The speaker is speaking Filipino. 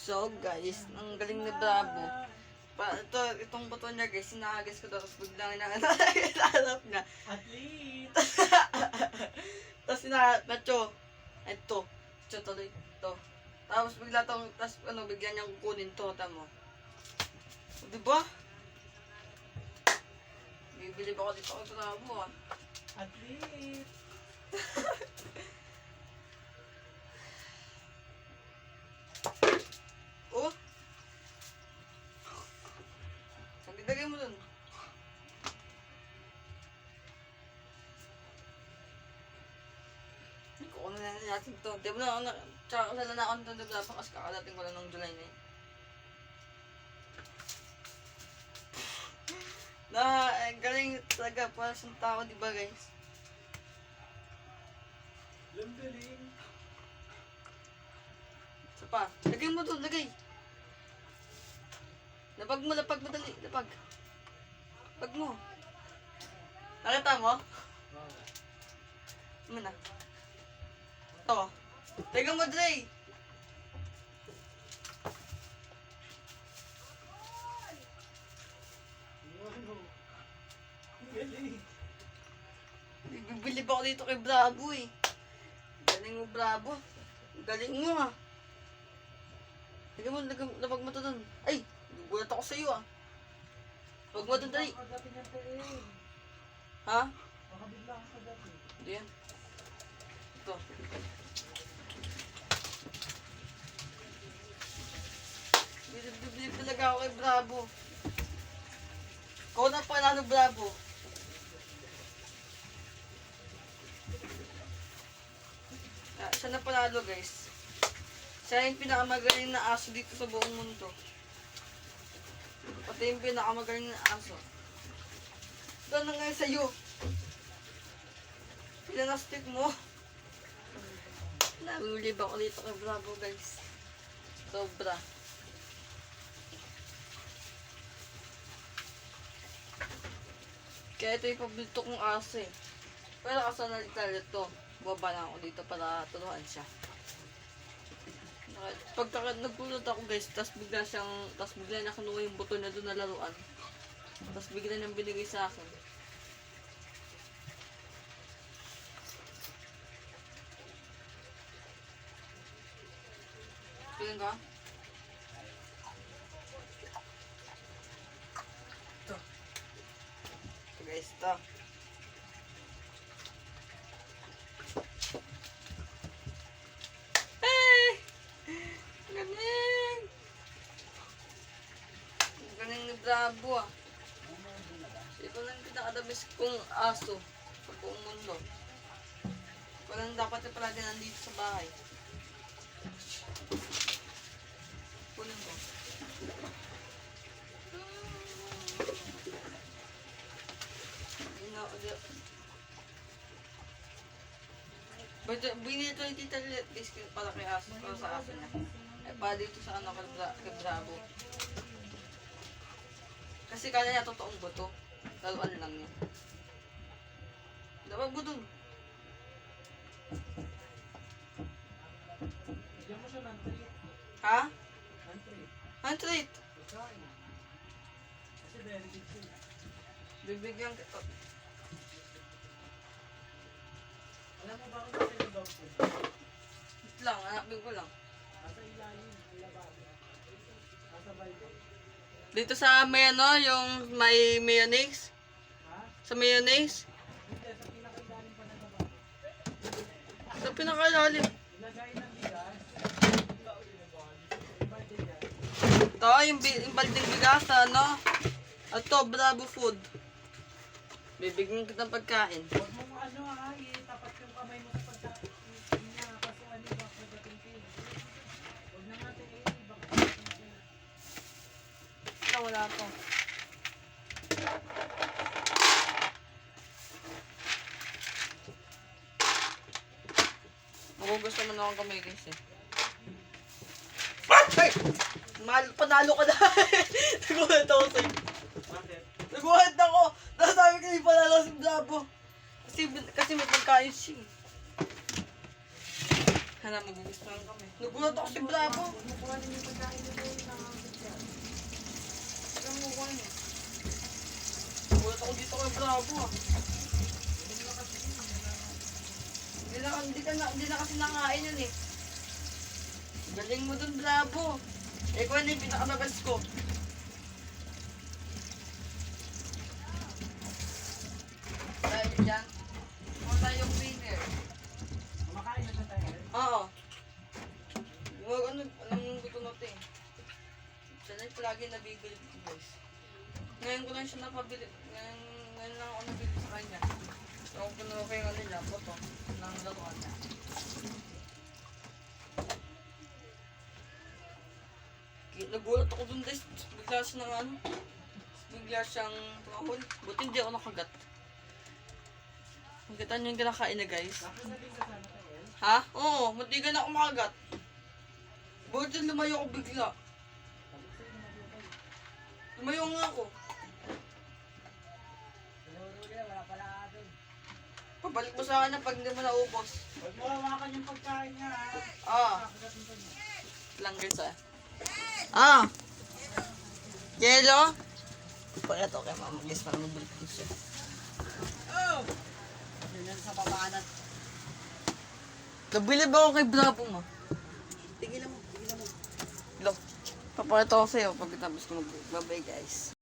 So guys, ang galing ni Bravo. Itong buto niya guys, sinahagas ko daw, tapos biglang hinahanap niya. Athlete! Tapos hinahanap na ito, tuloy ito. Tapos bigla bigyan niyang kukunin to, tamo. Diba? Bibili ba ako dito kay Bravo ah. Athlete! Oh! Sagdagay mo dun. Kukunin na natin to. Di ba na, tsaka kasala na ako nito, di ba? Kasi kakadating ko lang ng July na eh. Galing talaga para sa tao, di ba guys? Galing! Isa pa. Lagay mo doon, lagay. Lapag mo, dali. Lapag mo. Nakita mo? Ano na? Ito. Lagay mo, Dre. Galing! Bibili pa ako dito kay Bravo eh. Galing mo, Bravo. Galing mo ah. Lapag mo to doon. Ay! Gulat ako sa'yo ah. Huwag mo doon, dali. Kagabi niya to eh. Ha? Makabigla ako kagabi. Hindi yan. Ito. Bibili talaga ako kay Bravo. Ikaw na panalo, Bravo. Siya na panalo guys. Siya yung pinakamagaling na aso dito sa buong mundo. Pati yung pinakamagaling na aso. Ito na nga sa'yo. Pinanastik mo. Nabulib ako dito kay Bravo guys. Sobra. Kaya ito yung paborito kong aso eh. Pero kasi nalitalit to. Baba na ako dito para turuan siya. Pagka nagulat ako guys, tapos bigla niya kinuha yung buto na doon na laruan. Tapos bigla niyang binigay sa akin. Tingin ka? Ito. Ito guys, ito. Bravo ah. Ito lang pinakadamis kong aso sa buong mundo. Walang dapat na palagi nandito sa bahay. Kunin ko. Binili ito yung tita Lilet para kay aso, para sa aso niya. Ay pa dito sa ano kay Bravo. Kasi kaya niya totoong buto. Laluan lang niya. Dapat buto. Bigyan mo siya ng treat. Ha? Ng treat. Ang treat. Pagkain. Kasi very good siya. Bibigyan kita. Alam mo ba kung kasi yung dog food? Wait lang, hanapin ko lang. Nasa ilalim. Ang lababo. Nasa balde. Dito sa may ano, yung may mayonnaise. Ha? Sa mayonnaise. Hindi, sa pinakailalim pa ng lababo. Sa pinakalalim. Ilagay ng bigas. Balde yan. Ito, yung balding bigas, ano? Ito, Bravo Food. Bibigyan kita ng pagkain. Huwag mong ano ha, itapat yung kamay mo sa pagkain niya. Kasi ano ba, pagdating kayo. Huwag na natin baka pagdating kayo. Ito, wala to. Magugusto mo na akong kamay guys eh. Ay! Panalo ka na! Nagulat ako sa'yo. Bakit? Nagulat ako! Nasabi ko yung panalo si Bravo. Kasi may pagkain siya. Hala, magugustuhan kami. Nagulat ako si Bravo. Huwag mo kuhanin yung pagkain Bravo ah. Hindi na kasi nangain yun eh. Galing mo dun, Bravo. Ikaw na yung pinaka-best ko. Dahil dyan, kung tayong winner. Kumakain na tayo. Oo. Anong gusto natin? Siya na yung palagi nabibili ko, guys. Ngayon ko lang siya napabili. Ngayon lang ako nabili sa kanya. So, kung puno ko yung ano niya, ito, nang laruan niya. Nagulat ako dun, guys. Bigla siya ng ano. Bigla siyang tumahol. Buti hindi ako nakagat. Magkita niyo yung kinakain na, guys. Tapos na din sa sana tayo. Ha? Oo, matigan ako makagat. Buti lumayo ako bigla. Lumayo nga ako. Wala pala doon. Pabalik mo sa akin na pag hindi mo naubos. Huwag mo hawakan yung pagkain niya. Ah. Lang guys ah. Ah! Yelo? Pagka to kay mama guys para mabalik ko siya. Oh! Yan sa babanan. Nabilib ako kay Bravo mo. Tigilan mo, tigilan mo. Look, papakita ko sa'yo pagkatapos ko mag-babay guys.